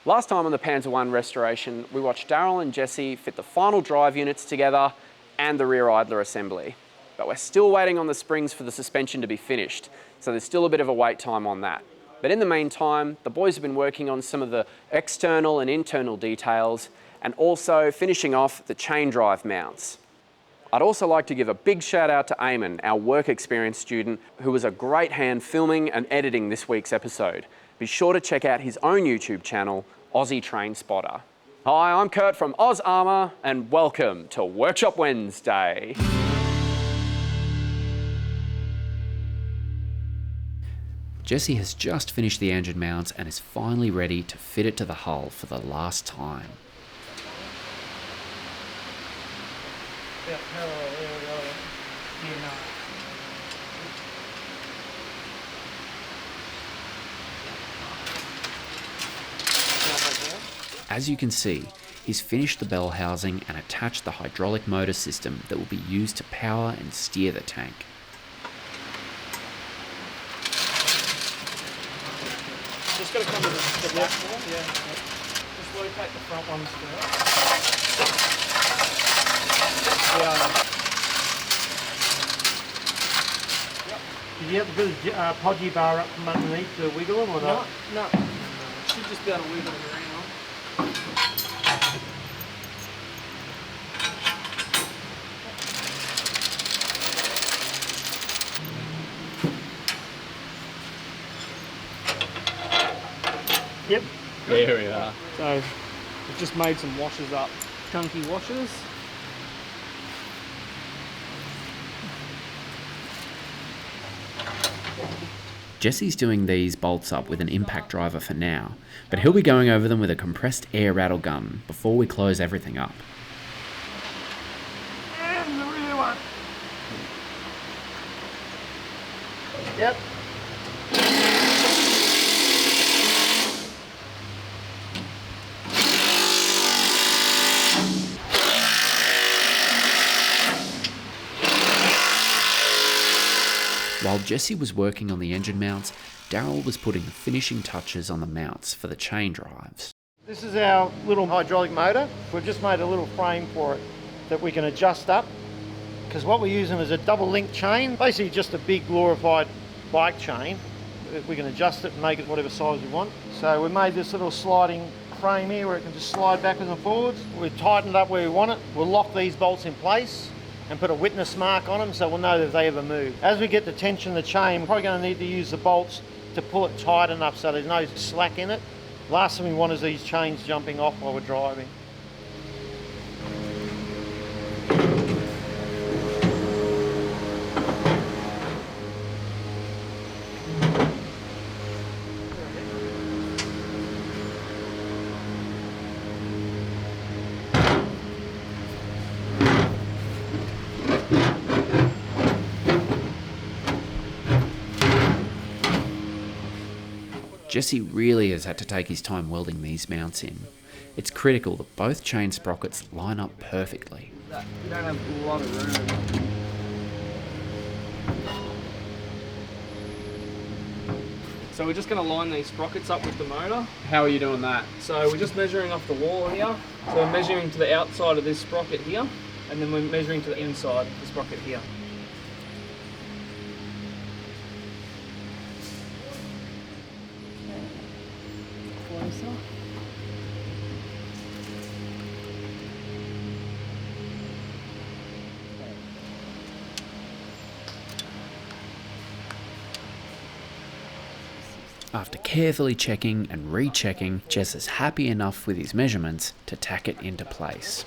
Last time on the Panzer I restoration, we watched Daryl and Jesse fit the final drive units together and the rear idler assembly. But we're still waiting on the springs for the suspension to be finished, so there's still a bit of a wait time on that. But in the meantime, the boys have been working on some of the external and internal details and also finishing off the chain drive mounts. I'd also like to give a big shout out to Eamon, our work experience student, who was a great hand filming and editing this week's episode. Be sure to check out his own YouTube channel, Aussie Train Spotter. Hi, I'm Kurt from Oz Armour, and welcome to Workshop Wednesday. Jesse has just finished the engine mounts and is finally ready to fit it to the hull for the last time. As you can see, he's finished the bell housing and attached the hydraulic motor system that will be used to power and steer the tank. Just got to come to the back one, yeah. Just locate the front ones first. Did you have to put a podgy bar up from underneath to wiggle them or not? No. Should just be able to wiggle them around. Yep. There we are. So we've just made some washers up, chunky washers. Jesse's doing these bolts up with an impact driver for now, but he'll be going over them with a compressed air rattle gun before we close everything up. And the rear one. Yep. While Jesse was working on the engine mounts, Daryl was putting the finishing touches on the mounts for the chain drives. This is our little hydraulic motor. We've just made a little frame for it that we can adjust up, because what we're using is a double link chain, basically just a big glorified bike chain. We can adjust it and make it whatever size we want. So we made this little sliding frame here where it can just slide backwards and forwards. We've tightened up where we want it. We'll lock these bolts in place and put a witness mark on them so we'll know that if they ever move. As we get the tension of the chain, we're probably going to need to use the bolts to pull it tight enough so there's no slack in it. Last thing we want is these chains jumping off while we're driving. Jesse really has had to take his time welding these mounts in. It's critical that both chain sprockets line up perfectly. You don't have a lot of room. So we're just going to line these sprockets up with the motor. How are you doing that? So we're just measuring off the wall here. So we're measuring to the outside of this sprocket here, and then we're measuring to the inside of the sprocket here. Closer. After carefully checking and rechecking, Jess is happy enough with his measurements to tack it into place.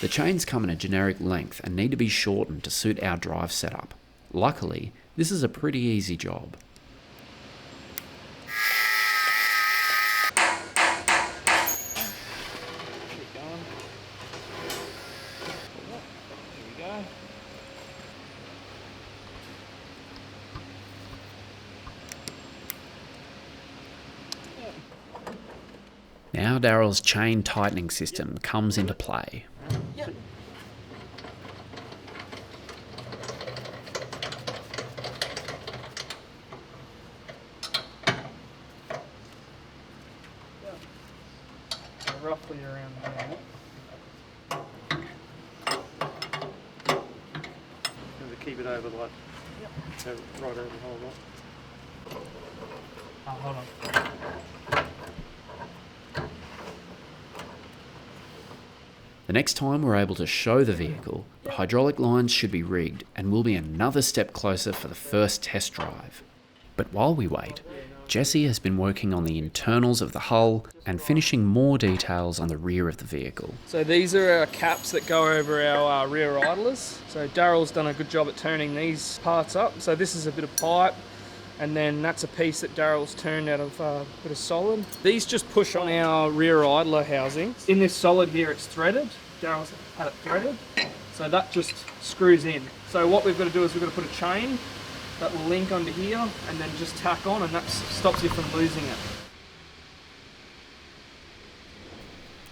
The chains come in a generic length and need to be shortened to suit our drive setup. Luckily, this is a pretty easy job. Now Daryl's chain tightening system comes into play. Yep. Roughly around there. Keep it over like, yep. Right over the whole lot. Oh, hold on. The next time we're able to show the vehicle, the hydraulic lines should be rigged and we'll be another step closer for the first test drive. But while we wait, Jesse has been working on the internals of the hull and finishing more details on the rear of the vehicle. So these are our caps that go over our rear idlers. So Daryl's done a good job at turning these parts up. So this is a bit of pipe, and then that's a piece that Daryl's turned out of a bit of solid. These just push on our rear idler housing. In this solid here, it's threaded. Daryl's had it threaded. So that just screws in. So what we've got to do is we've got to put a chain that will link onto here and then just tack on, and that stops you from losing it.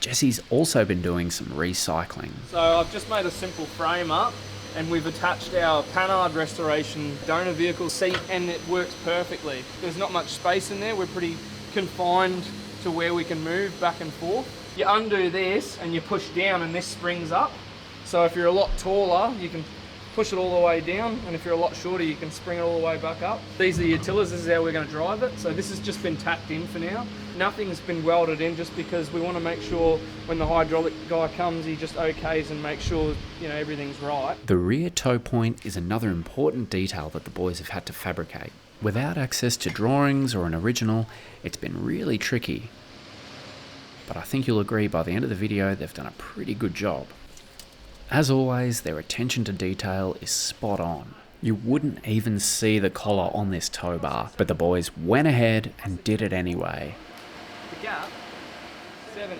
Jesse's also been doing some recycling. So I've just made a simple frame up, and we've attached our Panhard restoration donor vehicle seat, and it works perfectly. There's not much space in there. We're pretty confined to where we can move back and forth. You undo this and you push down and this springs up. So if you're a lot taller, you can push it all the way down, and if you're a lot shorter, you can spring it all the way back up. These are the utilitarians. This is how we're going to drive it. So this has just been tacked in for now. Nothing's been welded in, just because we want to make sure when the hydraulic guy comes, he just okays and makes sure, you know, everything's right. The rear toe point is another important detail that the boys have had to fabricate. Without access to drawings or an original, it's been really tricky. But I think you'll agree by the end of the video, they've done a pretty good job. As always, their attention to detail is spot on. You wouldn't even see the collar on this tow bar, but the boys went ahead and did it anyway. The gap, 70.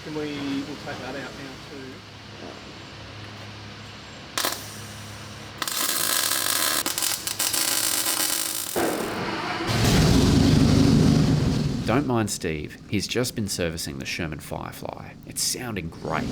We'll take that out now too. Don't mind Steve, he's just been servicing the Sherman Firefly. It's sounding great.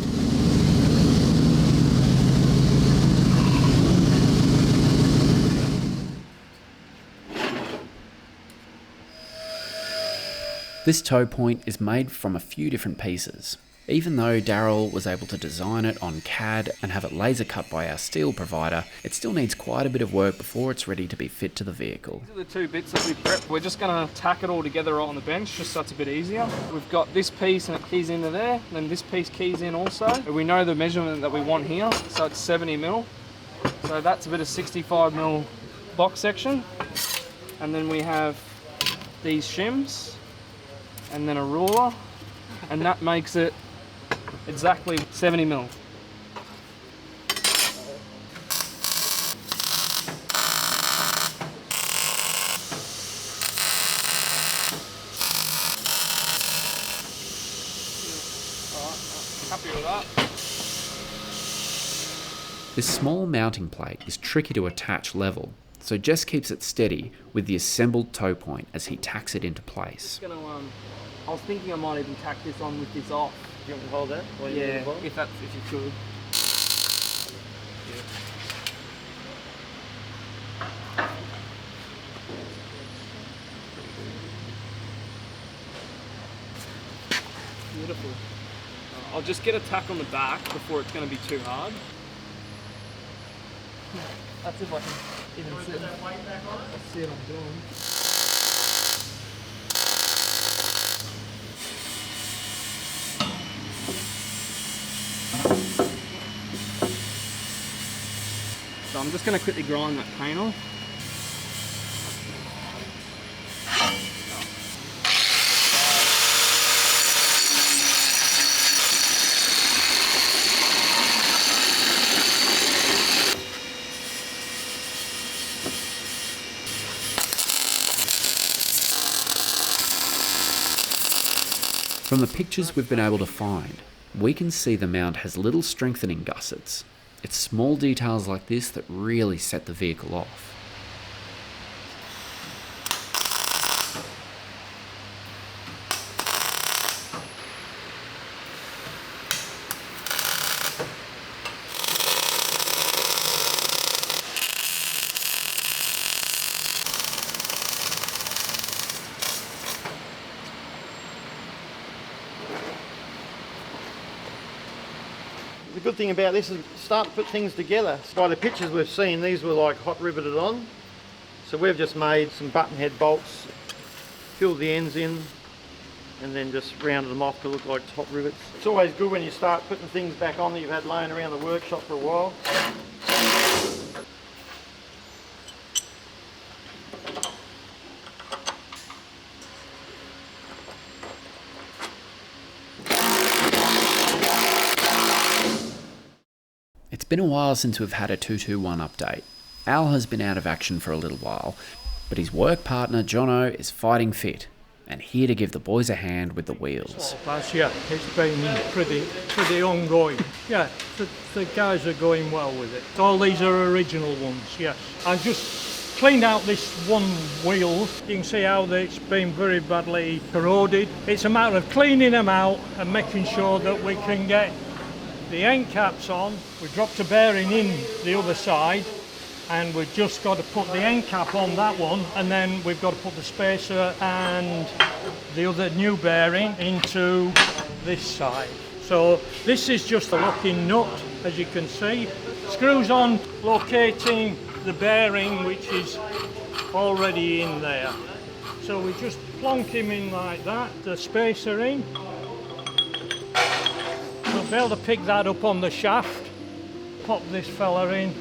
This tow point is made from a few different pieces. Even though Daryl was able to design it on CAD and have it laser cut by our steel provider, it still needs quite a bit of work before it's ready to be fit to the vehicle. These are the two bits that we prepped. We're just going to tack it all together on the bench, just so it's a bit easier. We've got this piece and it keys into there, and then this piece keys in also. We know the measurement that we want here, so it's 70 mil. So that's a bit of 65 mil box section. And then we have these shims, and then a ruler, and that makes it exactly 70 mil. Happy with that. This small mounting plate is tricky to attach level, so Jess keeps it steady with the assembled tow point as he tacks it into place. I was thinking I might even tack this on with this off. Do you want to hold that? Yeah, if you could. Beautiful. I'll just get a tack on the back before it's going to be too hard. That's if I can even sit. I'll see what I'm doing. So I'm just going to quickly grind that paint off. From the pictures we've been able to find, we can see the mount has little strengthening gussets. It's small details like this that really set the vehicle off. The good thing about this is start to put things together. By the pictures we've seen, these were like hot riveted on. So we've just made some button head bolts, filled the ends in, and then just rounded them off to look like hot rivets. It's always good when you start putting things back on that you've had laying around the workshop for a while. It's been a while since we've had a 221 update. Al has been out of action for a little while, but his work partner Jono is fighting fit and here to give the boys a hand with the wheels. Yeah, it's been pretty ongoing. Yeah, the guys are going well with it. All these are original ones, yes. I just cleaned out this one wheel. You can see how it's been very badly corroded. It's a matter of cleaning them out and making sure that we can get the end caps on. We dropped a bearing in the other side and we've just got to put the end cap on that one, and then we've got to put the spacer and the other new bearing into this side. So this is just a locking nut, as you can see. Screws on locating the bearing which is already in there. So we just plonk him in like that, the spacer in. We'll be able to pick that up on the shaft, pop this fella in.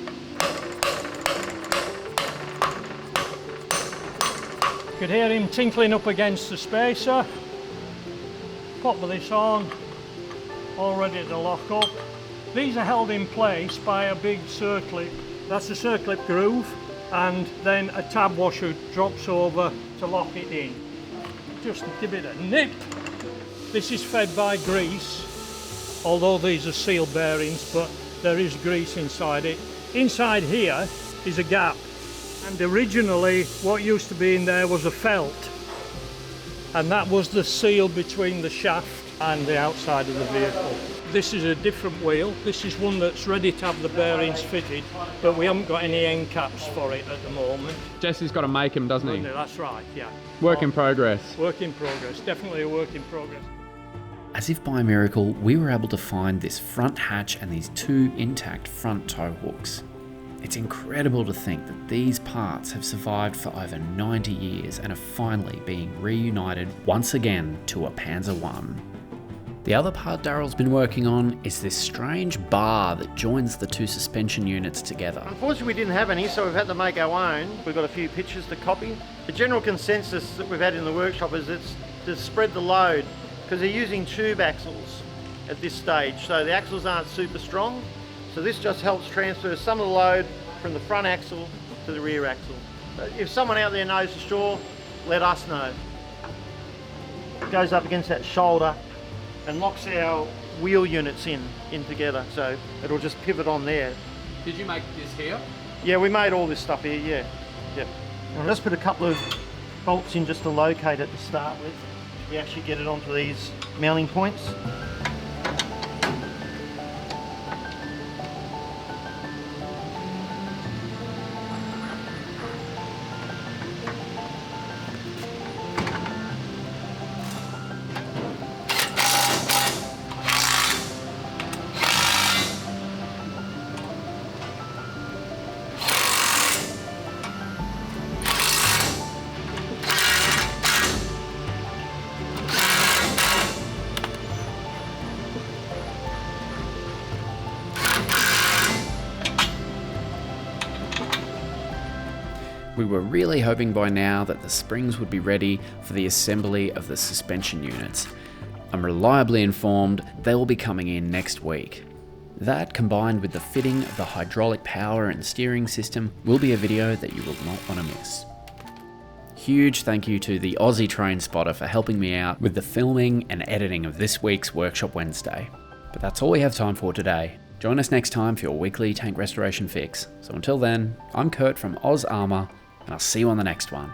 You could hear him tinkling up against the spacer. Pop this on, all ready to lock up. These are held in place by a big circlip. That's a circlip groove, and then a tab washer drops over to lock it in. Just give it a nip. This is fed by grease, although these are seal bearings, but there is grease inside it. Inside here is a gap, and originally what used to be in there was a felt, and that was the seal between the shaft and the outside of the vehicle. This is a different wheel. This is one that's ready to have the bearings fitted, but we haven't got any end caps for it at the moment. Jesse's got to make them, doesn't he? That's right, yeah. Work in progress. Work in progress, definitely a work in progress. As if by miracle, we were able to find this front hatch and these two intact front tow hooks. It's incredible to think that these parts have survived for over 90 years and are finally being reunited once again to a Panzer I. The other part Daryl's been working on is this strange bar that joins the two suspension units together. Unfortunately, we didn't have any, so we've had to make our own. We've got a few pictures to copy. The general consensus that we've had in the workshop is it's to spread the load, because they're using tube axles at this stage, so the axles aren't super strong. So this just helps transfer some of the load from the front axle to the rear axle. But if someone out there knows for sure, let us know. It goes up against that shoulder and locks our wheel units in together, so it'll just pivot on there. Did you make this here? Yeah, we made all this stuff here, yeah. Yep. I'll just put a couple of bolts in just to locate it to start with. We actually get it onto these mounting points. We were really hoping by now that the springs would be ready for the assembly of the suspension units. I'm reliably informed they will be coming in next week. That, combined with the fitting of the hydraulic power and steering system, will be a video that you will not want to miss. Huge thank you to the Aussie Train Spotter for helping me out with the filming and editing of this week's Workshop Wednesday. But that's all we have time for today. Join us next time for your weekly tank restoration fix. So until then, I'm Kurt from Armour, and I'll see you on the next one.